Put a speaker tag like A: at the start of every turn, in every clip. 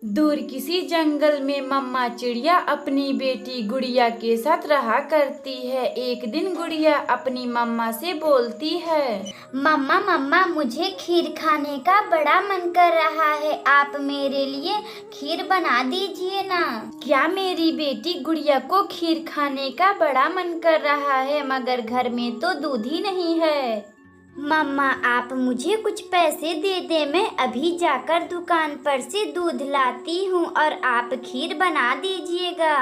A: दूर किसी जंगल में मम्मा चिड़िया अपनी बेटी गुड़िया के साथ रहा करती है। एक दिन गुड़िया अपनी मम्मा से बोलती है,
B: मम्मा मम्मा मुझे खीर खाने का बड़ा मन कर रहा है, आप मेरे लिए खीर बना दीजिए ना।
A: क्या मेरी बेटी गुड़िया को खीर खाने का बड़ा मन कर रहा है, मगर घर में तो दूध ही नहीं है।
B: मम्मा आप मुझे कुछ पैसे दे दे, मैं अभी जाकर दुकान पर से दूध लाती हूँ और आप खीर बना दीजिएगा।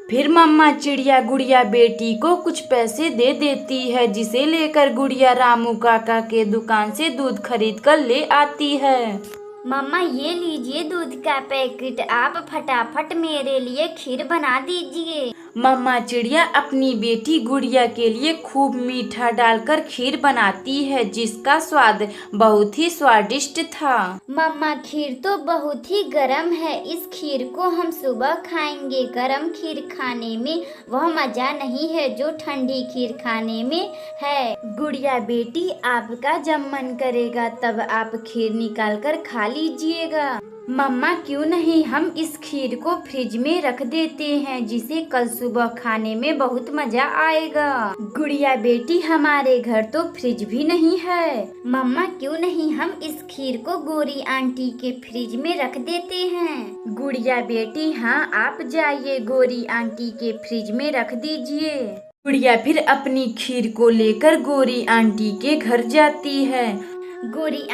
A: फिर मम्मा चिड़िया गुड़िया बेटी को कुछ पैसे दे देती है, जिसे लेकर गुड़िया रामू काका के दुकान से दूध खरीद कर ले आती है।
B: मम्मा ये लीजिए दूध का पैकेट, आप फटाफट मेरे लिए खीर बना दीजिए।
A: मम्मा चिड़िया अपनी बेटी गुड़िया के लिए खूब मीठा डालकर खीर बनाती है, जिसका स्वाद बहुत ही स्वादिष्ट था।
B: मम्मा खीर तो बहुत ही गर्म है, इस खीर को हम सुबह खाएंगे। गर्म खीर खाने में वह मजा नहीं है जो ठंडी खीर खाने में है।
A: गुड़िया बेटी आपका जब मन करेगा तब आप खीर निकाल कर खा लीजिएगा। मम्मा क्यों नहीं हम इस खीर को फ्रिज में रख देते हैं, जिसे कल सुबह खाने में बहुत मजा आएगा। गुड़िया बेटी हमारे घर तो फ्रिज भी नहीं है।
B: मम्मा क्यों नहीं हम इस खीर को गोरी आंटी के फ्रिज में रख देते हैं।
A: गुड़िया बेटी हाँ आप जाइए गोरी आंटी के फ्रिज में रख दीजिए। गुड़िया फिर अपनी खीर को लेकर गोरी आंटी के घर जाती है।
B: गोरी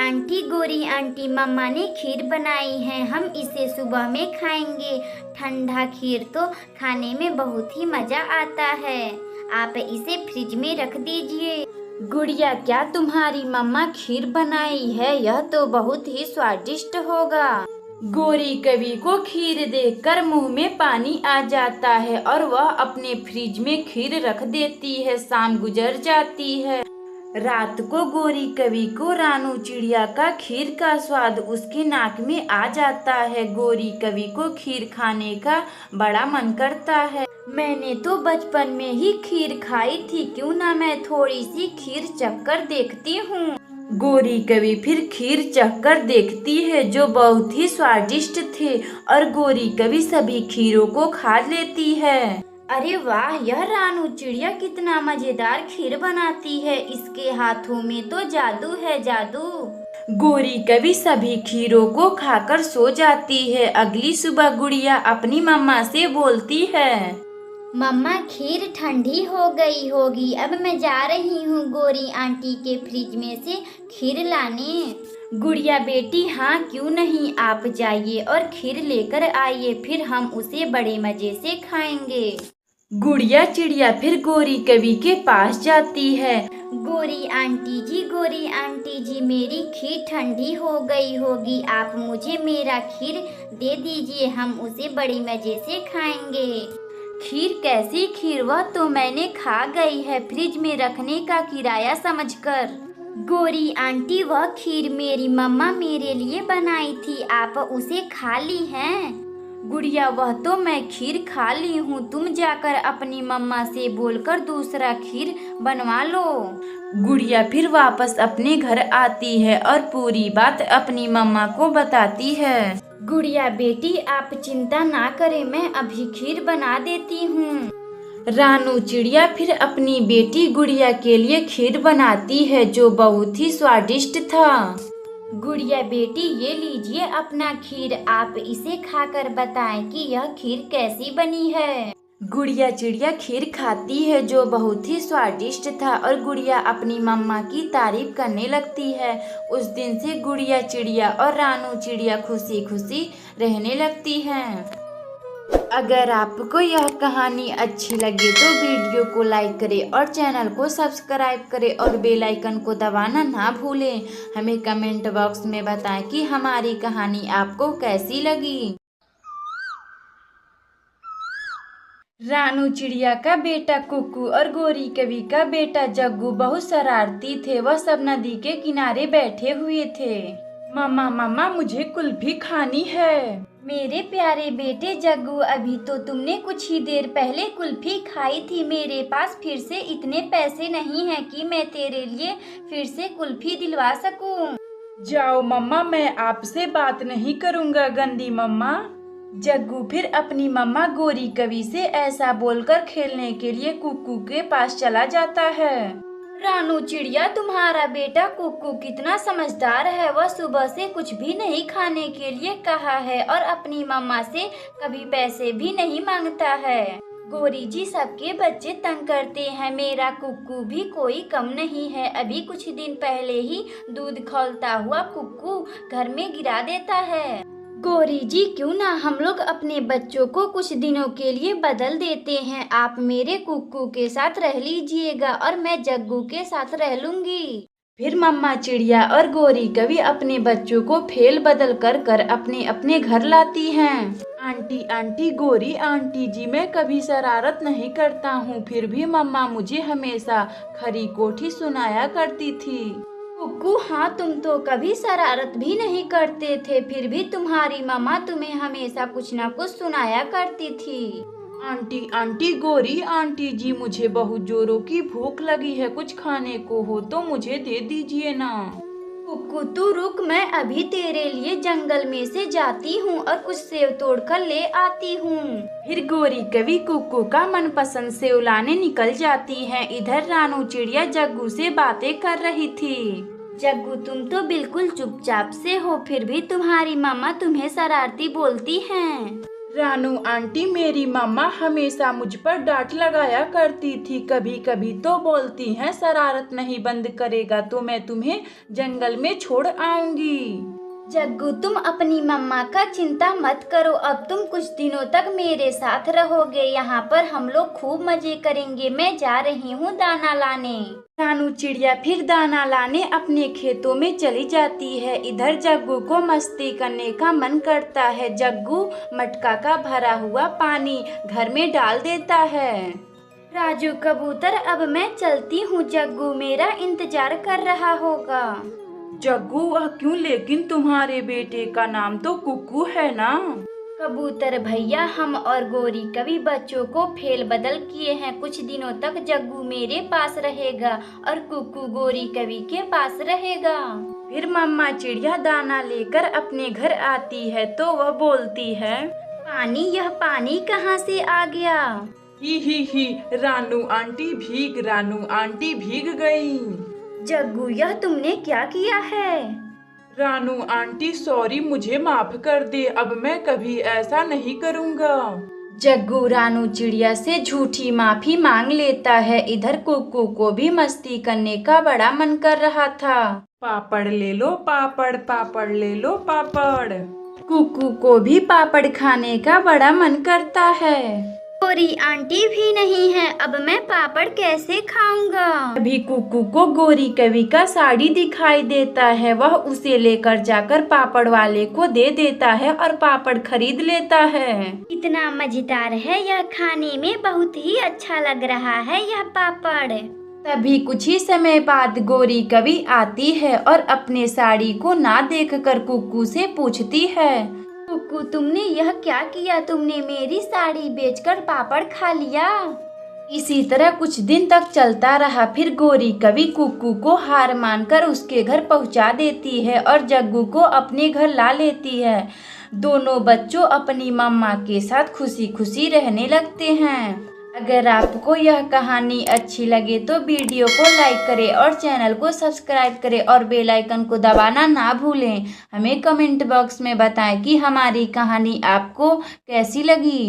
B: आंटी मम्मा ने खीर बनाई है, हम इसे सुबह में खाएंगे। ठंडा खीर तो खाने में बहुत ही मजा आता है, आप इसे फ्रिज में रख दीजिए।
A: गुड़िया क्या तुम्हारी मम्मा खीर बनाई है, यह तो बहुत ही स्वादिष्ट होगा। गोरी कवि को खीर देखकर मुंह में पानी आ जाता है और वह अपने फ्रिज में खीर रख देती है। शाम गुजर जाती है। रात को गोरी कवि को रानू चिड़िया का खीर का स्वाद उसके नाक में आ जाता है। गोरी कवि को खीर खाने का बड़ा मन करता है। मैंने तो बचपन में ही खीर खाई थी, क्यों ना मैं थोड़ी सी खीर चखकर देखती हूँ। गोरी कवि फिर खीर चखकर देखती है, जो बहुत ही स्वादिष्ट थे, और गोरी कवि सभी खीरों को खा लेती है। अरे वाह, यह रानू चिड़िया कितना मजेदार खीर बनाती है, इसके हाथों में तो जादू है जादू। गोरी कवि सभी खीरों को खाकर सो जाती है। अगली सुबह गुड़िया अपनी मम्मा से बोलती है,
B: मम्मा खीर ठंडी हो गई होगी, अब मैं जा रही हूँ गोरी आंटी के फ्रिज में से खीर लाने।
A: गुड़िया बेटी हाँ क्यों नहीं, आप जाइए और खीर लेकर आइए, फिर हम उसे बड़े मजे से खाएंगे। गुड़िया चिड़िया फिर गोरी कवि के पास जाती है।
B: गोरी आंटी जी मेरी खीर ठंडी हो गई होगी, आप मुझे मेरा खीर दे दीजिए, हम उसे बड़ी मजे से खाएंगे।
A: खीर कैसी खीर, वह तो मैंने खा गई है फ्रिज में रखने का किराया समझकर।
B: गोरी आंटी वह खीर मेरी मम्मा मेरे लिए बनाई थी, आप उसे खा ली हैं।
A: गुड़िया वह तो मैं खीर खा ली हूँ, तुम जाकर अपनी मम्मा से बोलकर दूसरा खीर बनवा लो। गुड़िया फिर वापस अपने घर आती है और पूरी बात अपनी मम्मा को बताती है। गुड़िया बेटी आप चिंता ना करें, मैं अभी खीर बना देती हूँ। रानू चिड़िया फिर अपनी बेटी गुड़िया के लिए खीर बनाती है, जो बहुत ही स्वादिष्ट था। गुड़िया बेटी ये लीजिए अपना खीर, आप इसे खाकर बताएं कि यह खीर कैसी बनी है। गुड़िया चिड़िया खीर खाती है, जो बहुत ही स्वादिष्ट था, और गुड़िया अपनी मम्मा की तारीफ करने लगती है। उस दिन से गुड़िया चिड़िया और रानू चिड़िया खुशी खुशी रहने लगती हैं। अगर आपको यह कहानी अच्छी लगे तो वीडियो को लाइक करें और चैनल को सब्सक्राइब करें और बेल आइकन को दबाना ना भूलें। हमें कमेंट बॉक्स में बताएं कि हमारी कहानी आपको कैसी लगी। रानू चिड़िया का बेटा कुक्कू और गोरी कवि का बेटा जग्गू बहुत शरारती थे। वह सब नदी के किनारे बैठे हुए थे। मम्मा मम्मा मुझे कुल्फी खानी है।
B: मेरे प्यारे बेटे जग्गू, अभी तो तुमने कुछ ही देर पहले कुल्फी खाई थी, मेरे पास फिर से इतने पैसे नहीं हैं कि मैं तेरे लिए फिर से कुल्फी दिलवा सकूं।
A: जाओ मम्मा, मैं आपसे बात नहीं करूँगा गंदी मम्मा। जग्गू फिर अपनी मम्मा गौरी कवि से ऐसा बोलकर खेलने के लिए कुक्कू के पास चला जाता है। रानू चिड़िया, तुम्हारा बेटा कुक्कू कितना समझदार है। वह सुबह से कुछ भी नहीं खाने के लिए कहा है और अपनी मम्मा से कभी पैसे भी नहीं मांगता है। गौरी जी, सबके बच्चे तंग करते हैं, मेरा कुक्कू भी कोई कम नहीं है। अभी कुछ दिन पहले ही दूध खौलता हुआ कुक्कू घर में गिरा देता है। गौरी जी, क्यों ना हम लोग अपने बच्चों को कुछ दिनों के लिए बदल देते हैं। आप मेरे कुक्कू के साथ रह लीजिएगा और मैं जग्गू के साथ रह लूंगी। फिर मम्मा चिड़िया और गौरी कवि अपने बच्चों को फेल बदल कर कर अपने अपने घर लाती हैं। आंटी आंटी गौरी आंटी जी, मैं कभी शरारत नहीं करता हूँ, फिर भी मम्मा मुझे हमेशा खरी कोठी सुनाया करती थी। कुक्कू, हाँ, तुम तो कभी शरारत भी नहीं करते थे, फिर भी तुम्हारी मम्मा तुम्हें हमेशा कुछ न कुछ सुनाया करती थी। आंटी आंटी गौरी आंटी जी, मुझे बहुत जोरों की भूख लगी है, कुछ खाने को हो तो मुझे दे दीजिए ना। कुक्कू, तू रुक, मैं अभी तेरे लिए जंगल में से जाती हूँ और कुछ सेव तोड़कर ले आती हूँ। फिर गौरी कवि कुक्कू का मनपसंद सेव लाने निकल जाती है। इधर रानू चिड़िया जग्गू से बातें कर रही थी। जग्गू, तुम तो बिल्कुल चुपचाप से हो, फिर भी तुम्हारी मम्मा तुम्हें शरारती बोलती हैं। रानू आंटी, मेरी मम्मा हमेशा मुझ पर डांट लगाया करती थी, कभी कभी तो बोलती हैं शरारत नहीं बंद करेगा तो मैं तुम्हें जंगल में छोड़ आऊंगी। जग्गू, तुम अपनी मम्मा का चिंता मत करो, अब तुम कुछ दिनों तक मेरे साथ रहोगे, यहाँ पर हम लोग खूब मजे करेंगे। मैं जा रही हूँ दाना लाने। रानू चिड़िया फिर दाना लाने अपने खेतों में चली जाती है। इधर जग्गू को मस्ती करने का मन करता है। जग्गू मटका का भरा हुआ पानी घर में डाल देता है। राजू कबूतर, अब मैं चलती हूँ, जग्गू मेरा इंतजार कर रहा होगा। जग्गू, वह क्यों? लेकिन तुम्हारे बेटे का नाम तो कुक्कू है ना। कबूतर भैया, हम और गौरी कवि बच्चों को फेल बदल किए हैं, कुछ दिनों तक जग्गू मेरे पास रहेगा और कुक्कू गौरी कवि के पास रहेगा। फिर मम्मा चिड़िया दाना लेकर अपने घर आती है तो वह बोलती है, पानी, यह पानी कहाँ से आ गया? ही, रानू आंटी भीग गई। जग्गू, यह तुमने क्या किया है? रानू आंटी, सॉरी, मुझे माफ कर दे, अब मैं कभी ऐसा नहीं करूँगा। जग्गू रानू चिड़िया से झूठी माफी मांग लेता है। इधर कुक्कू को भी मस्ती करने का बड़ा मन कर रहा था। पापड़ ले लो पापड़, पापड़ ले लो पापड़। कुक्कू को भी पापड़ खाने का बड़ा मन करता है।
B: गौरी आंटी भी नहीं है, अब मैं पापड़ कैसे खाऊंगा?
A: अभी कुक्कू को गौरी कवि का साड़ी दिखाई देता है। वह उसे लेकर जाकर पापड़ वाले को दे देता है और पापड़ खरीद लेता है।
B: इतना मजेदार है, यह खाने में बहुत ही अच्छा लग रहा है यह पापड़।
A: तभी कुछ ही समय बाद गौरी कवि आती है और अपने साड़ी को ना देखकर कुक्कू से पूछती है, कुक्कू, तुमने यह क्या किया? तुमने मेरी साड़ी बेचकर पापड़ खा लिया। इसी तरह कुछ दिन तक चलता रहा। फिर गौरी कवि कुक्कू को हार मानकर उसके घर पहुंचा देती है और जग्गू को अपने घर ला लेती है। दोनों बच्चों अपनी मम्मा के साथ खुशी खुशी रहने लगते हैं। अगर आपको यह कहानी अच्छी लगे तो वीडियो को लाइक करें और चैनल को सब्सक्राइब करें और बेल आइकन को दबाना ना भूलें। हमें कमेंट बॉक्स में बताएं कि हमारी कहानी आपको कैसी लगी।